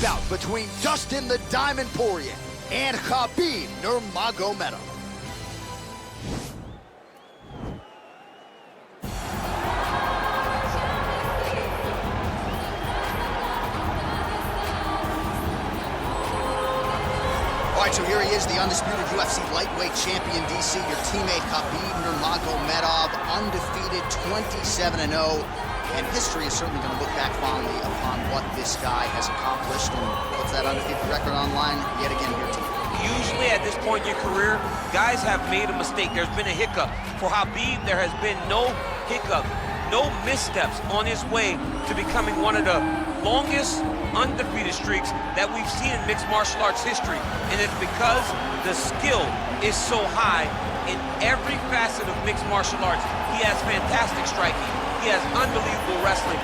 bout between Dustin the Diamond Poirier and Khabib Nurmagomedov. All right, so here he is, the undisputed UFC lightweight champion, DC. Your teammate Khabib Nurmagomedov, undefeated 27-0. And history is certainly going to look back fondly upon what this guy has accomplished and puts that undefeated record online yet again here tonight. Usually at this point in your career, guys have made a mistake. There's been a hiccup. For Khabib, there has been no hiccup, no missteps on his way to becoming one of the longest undefeated streaks that we've seen in mixed martial arts history. And it's because the skill is so high in every facet of mixed martial arts. He has fantastic striking. He has unbelievable wrestling,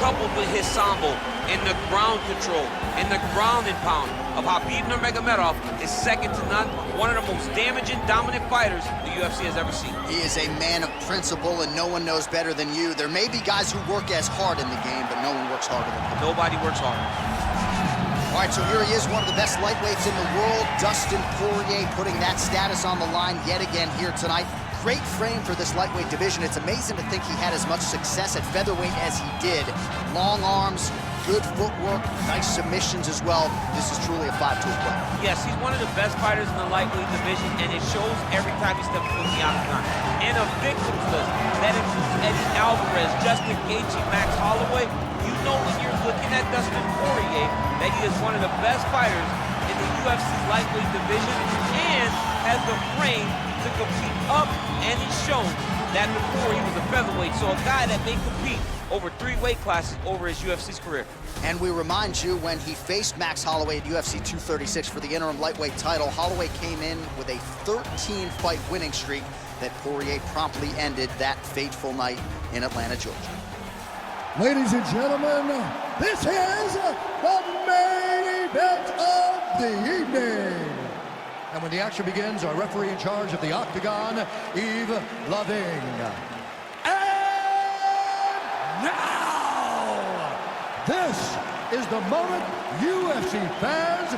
coupled with his sambo and the ground control and the ground and pound of Khabib Nurmagomedov is second to none. One of the most damaging, dominant fighters the UFC has ever seen. He is a man of principle, and no one knows better than you. There may be guys who work as hard in the game, but no one works harder than him. Nobody works harder. All right, so here he is, one of the best lightweights in the world, Dustin Poirier, putting that status on the line yet again here tonight. Great frame for this lightweight division. It's amazing to think he had as much success at featherweight as he did. Long arms, good footwork, nice submissions as well. This is truly a five-tool player. Yes, he's one of the best fighters in the lightweight division, and it shows every time he steps foot in the octagon. And a victims list that includes Eddie Alvarez, Justin Gaethje, Max Holloway. You know when you're looking at Dustin Poirier that he is one of the best fighters in the UFC lightweight division and has the frame to compete up, and he's shown that before he was a featherweight. So a guy that may compete over 3 weight classes over his UFC's career. And we remind you, when he faced Max Holloway at UFC 236 for the interim lightweight title, Holloway came in with a 13-fight winning streak that Poirier promptly ended that fateful night in Atlanta, Georgia. Ladies and gentlemen, this is the main event of the evening. And when the action begins, our referee in charge of the octagon, Yves Loving. And now, this is the moment UFC fans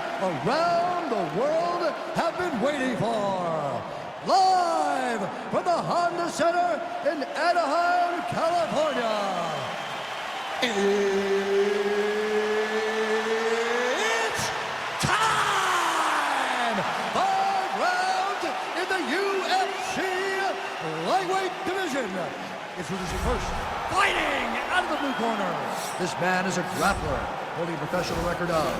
around the world have been waiting for. Live from the Honda Center in Anaheim, California. It's time! 5 rounds in the UFC lightweight division. Introducing first, fighting out of the blue corner. This man is a grappler, holding a professional record of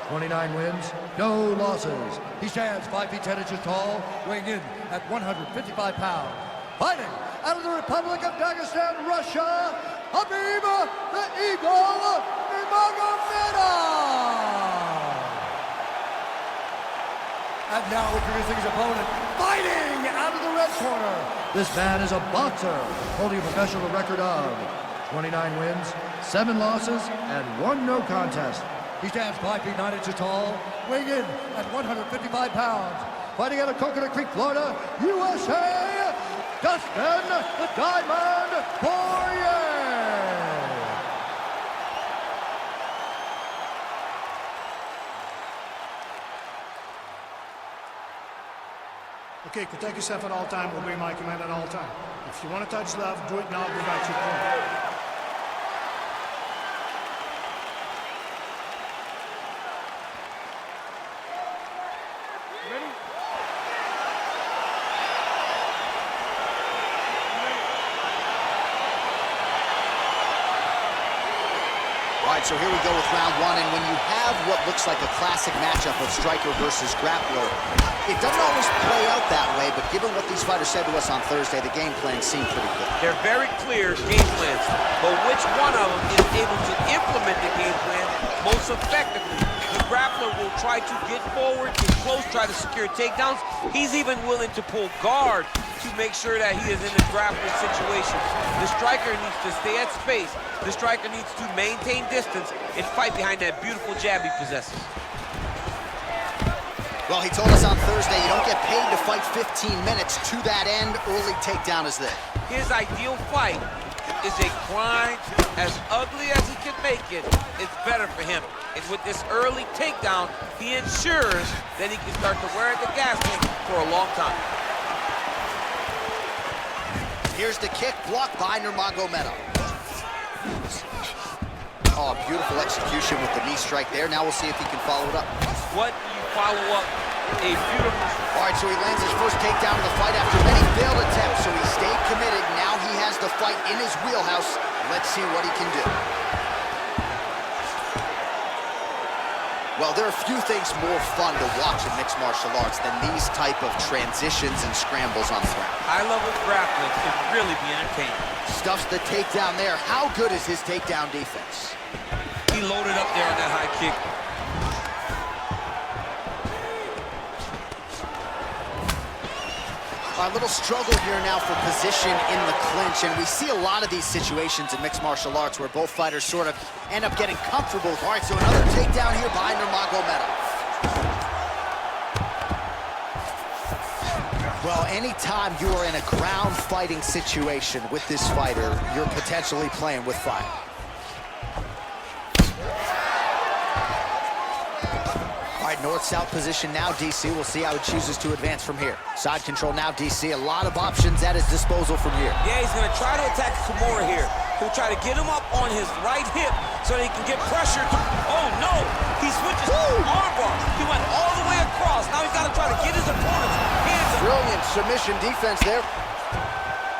29 wins, no losses. He stands 5 feet 10 inches tall, weighing in at 155 pounds. Fighting out of the Republic of Dagestan, Russia, Khabib the Eagle Nurmagomedov. And now introducing his opponent, fighting out of the red corner. This man is a boxer, holding a professional record of 29 wins, 7 losses, and 1 no contest. He stands 5 feet 9 inches tall, weighing in at 155 pounds. Fighting out of Coconut Creek, Florida, USA, Dustin the Diamond Poirier. Okay, protect yourself at all time, obey my command at all time. If you want to touch love, do it now, go back to your corner. All right, so here we go with round 1, and when you have what looks like a classic matchup of striker versus grappler, it doesn't always play out that way, but given what these fighters said to us on Thursday, the game plan seemed pretty good. They're very clear game plans, but which one of them is able to implement the game plan most effectively? The grappler will try to get forward, get close, try to secure takedowns. He's even willing to pull guard to make sure that he is in a grappling situation. The striker needs to stay at space. The striker needs to maintain distance and fight behind that beautiful jab he possesses. Well, he told us on Thursday you don't get paid to fight 15 minutes. To that end, early takedown is there. His ideal fight is a grind. As ugly as he can make it, it's better for him. And with this early takedown, he ensures that he can start to wear the gas tank for a long time. Here's the kick, blocked by Nurmagomedov. Oh, beautiful execution with the knee strike there. Now we'll see if he can follow it up. What do you follow up a beautiful... All right, so he lands his first takedown of the fight after many failed attempts, so he stayed committed. Now he has the fight in his wheelhouse. Let's see what he can do. Well, there are few things more fun to watch in mixed martial arts than these type of transitions and scrambles on the ground. High-level grappling can really be entertaining. Stuffs the takedown there. How good is his takedown defense? He loaded up there on that high kick. A little struggle here now for position in the clinch, and we see a lot of these situations in mixed martial arts where both fighters sort of end up getting comfortable. All right, so another takedown here by Nurmagomedov. Well, anytime you are in a ground fighting situation with this fighter, you're potentially playing with fire. All right, north-south position now, DC. We'll see how he chooses to advance from here. Side control now, DC. A lot of options at his disposal from here. Yeah, he's gonna try to attack Kimura here. He'll try to get him up on his right hip so that he can get pressure. Oh, no! He switches armbar. He went all the way across. Now he's gotta try to get his opponent's hands up. Brilliant submission defense there.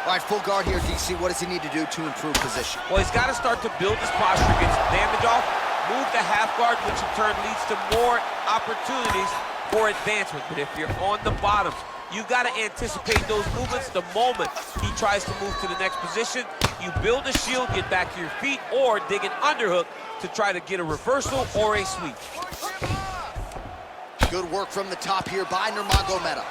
All right, full guard here, DC. What does he need to do to improve position? Well, he's got to start to build his posture, get some damage off, move the half guard, which in turn leads to more opportunities for advancement. But if you're on the bottoms, you got to anticipate those movements the moment he tries to move to the next position. You build a shield, get back to your feet, or dig an underhook to try to get a reversal or a sweep. Good work from the top here by Nurmagomedov.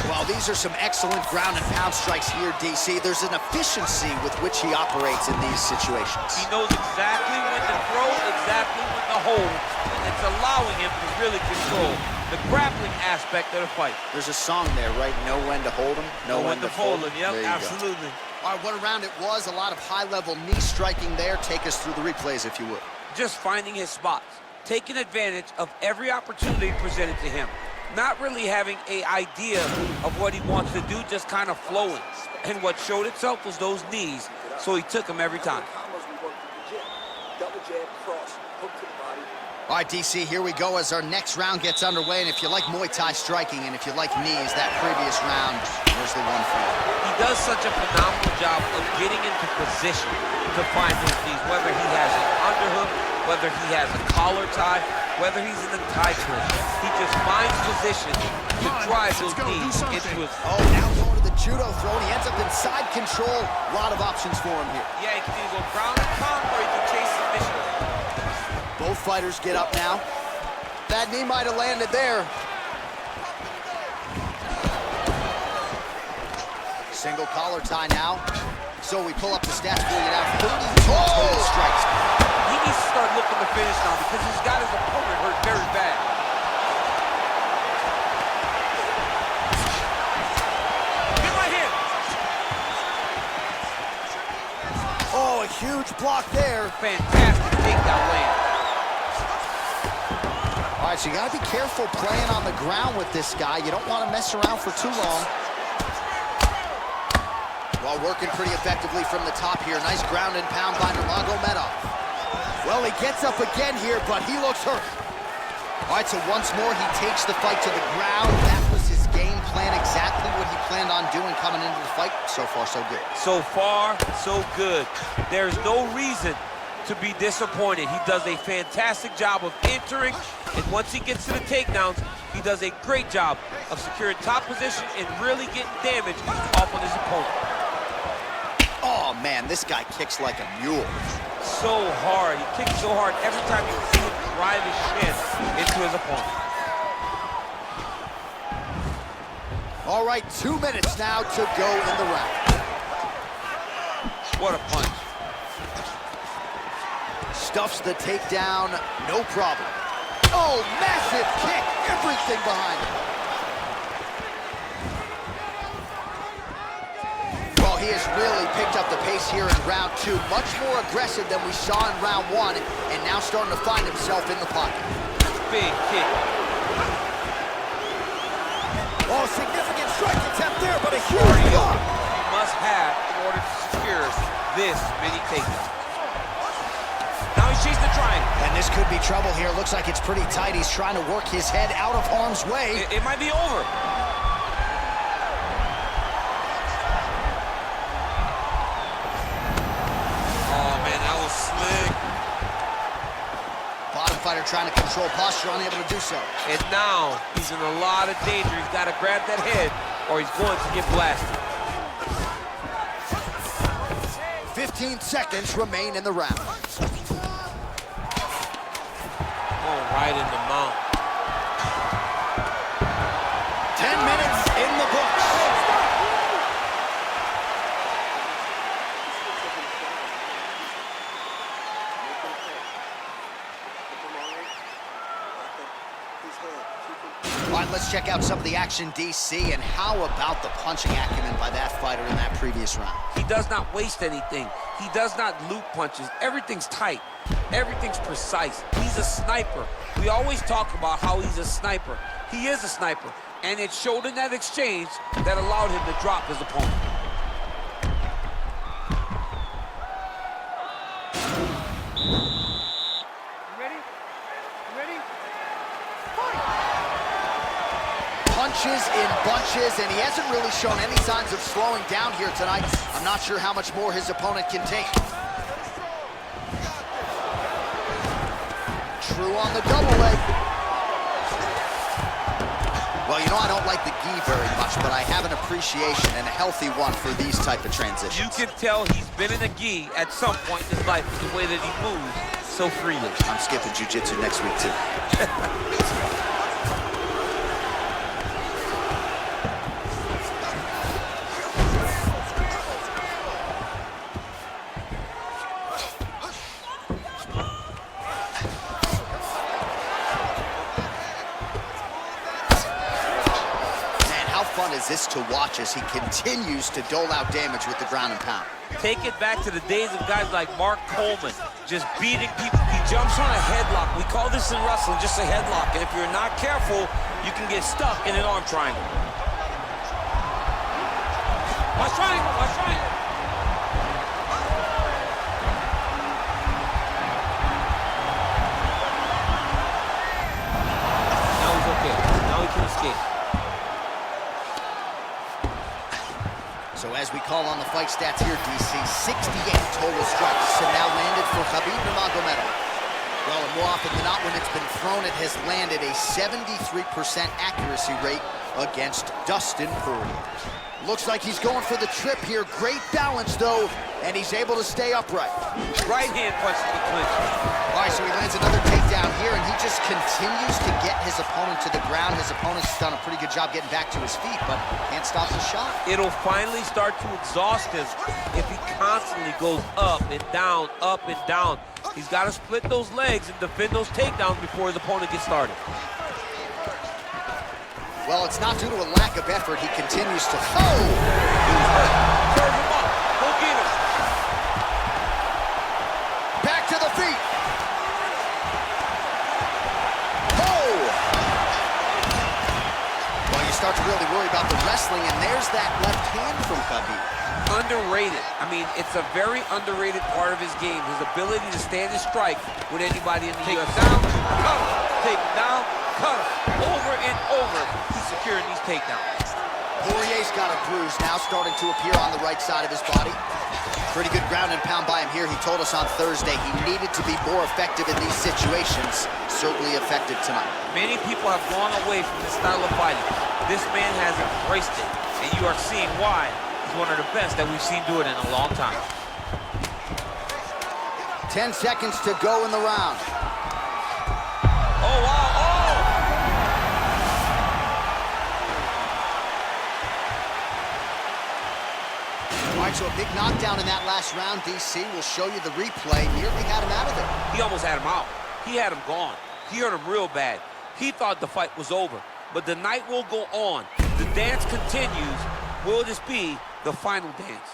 Well, these are some excellent ground and pound strikes here, DC. There's an efficiency with which he operates in these situations. He knows exactly when to throw, exactly when to hold, and it's allowing him to really control the grappling aspect of the fight. There's a song there, right? Know when to hold him, know when to fold him. Yep, absolutely. All right, what a round it was. A lot of high-level knee striking there. Take us through the replays, if you would. Just finding his spots, taking advantage of every opportunity presented to him. Not really having an idea of what he wants to do, just kind of flowing. And what showed itself was those knees, so he took them every time. All right, DC, here we go as our next round gets underway. And if you like Muay Thai striking and if you like knees, that previous round was the one for you. He does such a phenomenal job of getting into position to find his knees, whether he has an underhook, whether he has a collar tie, whether he's in the tie twist. He just finds position to drive those knees into his... Oh, now going to the judo throw, and he ends up in side control. A lot of options for him here. Yeah, he can either go ground and pound or he can chase submission. Both fighters get up now. That knee might have landed there. Single collar tie now. So we pull up the stats for you now. 32 total strikes. He needs to start looking to finish now because he's got his opponent hurt very bad. Get right here. Oh, a huge block there. Fantastic takedown land. All right, so you got to be careful playing on the ground with this guy. You don't want to mess around for too long. Well, working pretty effectively from the top here. Nice ground and pound by Nurmagomedov. Well, he gets up again here, but he looks hurt. All right, so once more, he takes the fight to the ground. That was his game plan, exactly what he planned on doing coming into the fight. So far, so good. So far, so good. There's no reason to be disappointed. He does a fantastic job of entering, and once he gets to the takedowns, he does a great job of securing top position and really getting damage off on his opponent. Oh, man, this guy kicks like a mule. So hard. He kicks so hard every time you see him drive his shin into his opponent. All right, 2 minutes now to go in the round. What a punch. Stuffs the takedown, no problem. Oh, massive kick, everything behind it. Well, he has really picked up the pace here in round 2. Much more aggressive than we saw in round 1, and now starting to find himself in the pocket. Big kick. Oh, significant strike attempt there, but a huge block. He must have in order to secure this many takedowns. Now he's chasing the triangle. And this could be trouble here. Looks like it's pretty tight. He's trying to work his head out of harm's way. It might be over. Oh, man, that was slick. Bottom fighter trying to control posture, unable to do so. And now he's in a lot of danger. He's got to grab that head or he's going to get blasted. 15 seconds remain in the round. Oh, right in the mount. 10 minutes in the books. All right, let's check out some of the action, DC, and how about the punching acumen by that fighter in that previous round? He does not waste anything. He does not loop punches. Everything's tight. Everything's precise. He's a sniper. We always talk about how he's a sniper. He is a sniper, and it showed in that exchange that allowed him to drop his opponent. Punches in bunches, and he hasn't really shown any signs of slowing down here tonight. I'm not sure how much more his opponent can take. True on the double leg. Well, you know, I don't like the gi very much, but I have an appreciation and a healthy one for these type of transitions. You can tell he's been in a gi at some point in his life with the way that he moves so freely. I'm skipping jiu-jitsu next week, too. Fun is this to watch as he continues to dole out damage with the ground and pound. Take it back to the days of guys like Mark Coleman, just beating people. He jumps on a headlock. We call this in wrestling just a headlock, and if you're not careful, you can get stuck in an arm triangle. Watch triangle, watch triangle. Now he's okay. Now he can escape. So as we call on the fight stats here, DC, 68 total strikes have now landed for Khabib Nurmagomedov. Well, and more often than not, when it's been thrown, it has landed a 73% accuracy rate against Dustin Poirier. Looks like he's going for the trip here. Great balance, though, and he's able to stay upright. Right hand punch to the clinch. All right, so he lands another takedown here, and he just continues to get his opponent to the ground. His opponent's done a pretty good job getting back to his feet, but can't stop the shot. It'll finally start to exhaust him if he constantly goes up and down, up and down. He's got to split those legs and defend those takedowns before his opponent gets started. Well, it's not due to a lack of effort. He continues to... Oh! He's hurt. Serve him up. Go get him. Back to the feet. Oh! Well, you start to really worry about the wrestling, and there's that left hand from Khabib. Underrated. I mean, it's a very underrated part of his game. His ability to stand and strike with anybody in the UFC. Take down, cut him. Take down, cut him. Over and over, he's securing these takedowns. Poirier's got a bruise now starting to appear on the right side of his body. Pretty good ground and pound by him here. He told us on Thursday he needed to be more effective in these situations. Certainly effective tonight. Many people have gone away from this style of fighting. This man has embraced it, and you are seeing why he's one of the best that we've seen do it in a long time. 10 seconds to go in the round. Oh, wow, oh! All right, so a big knockdown in that last round, DC. We'll show you the replay. Nearly had him out of there. He almost had him out. He had him gone. He hurt him real bad. He thought the fight was over. But the night will go on. The dance continues. Will this be the final dance?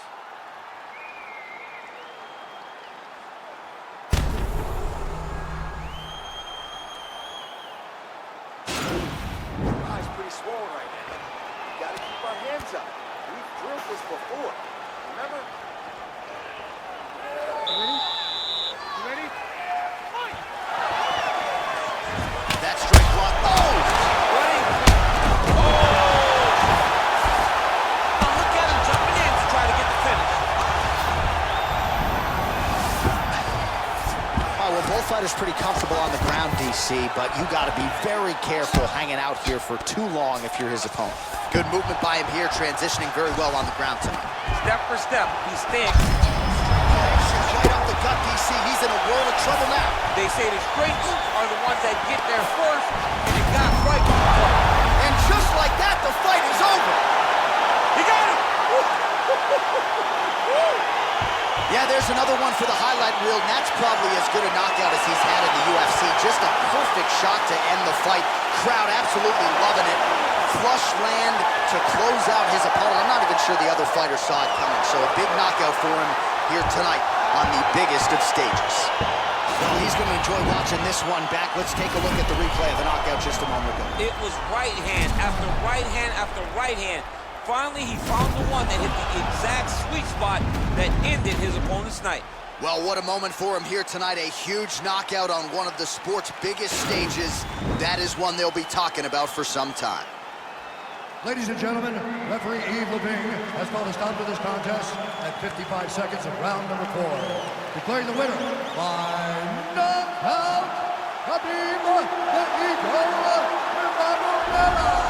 swollen right now. We gotta keep our hands up. We've drilled this before. Remember? You ready? You ready? Fight! That strike block. Oh! Running. Oh! Now look at him jumping in to try to get the finish. Well, both fighters pretty comfortable on the ground, DC, but you got to be very careful hanging out here for too long if you're his opponent. Good movement by him here, transitioning very well on the ground tonight. Step for step, he's staying. Right up the gut, DC. He's in a world of trouble now. They say the straights are the ones that get there first, and it got right to the front. And just like that, the fight is over. He got him! Yeah, there's another one for the highlight reel, and that's probably as good a knockout as he's had in the UFC. Just a perfect shot to end the fight. Crowd absolutely loving it. Flush land to close out his opponent. I'm not even sure the other fighter saw it coming, so a big knockout for him here tonight on the biggest of stages. Well, he's going to enjoy watching this one back. Let's take a look at the replay of the knockout just a moment ago. It was right hand after right hand after right hand. Finally, he found the one that hit the exact sweet spot that ended his opponent's night. Well, what a moment for him here tonight. A huge knockout on one of the sport's biggest stages. That is one they'll be talking about for some time. Ladies and gentlemen, referee Yves Levine has called a stop to this contest at 55 seconds of round number 4. Declaring the winner by knockout, Khabib the Eagle Nurmagomedov.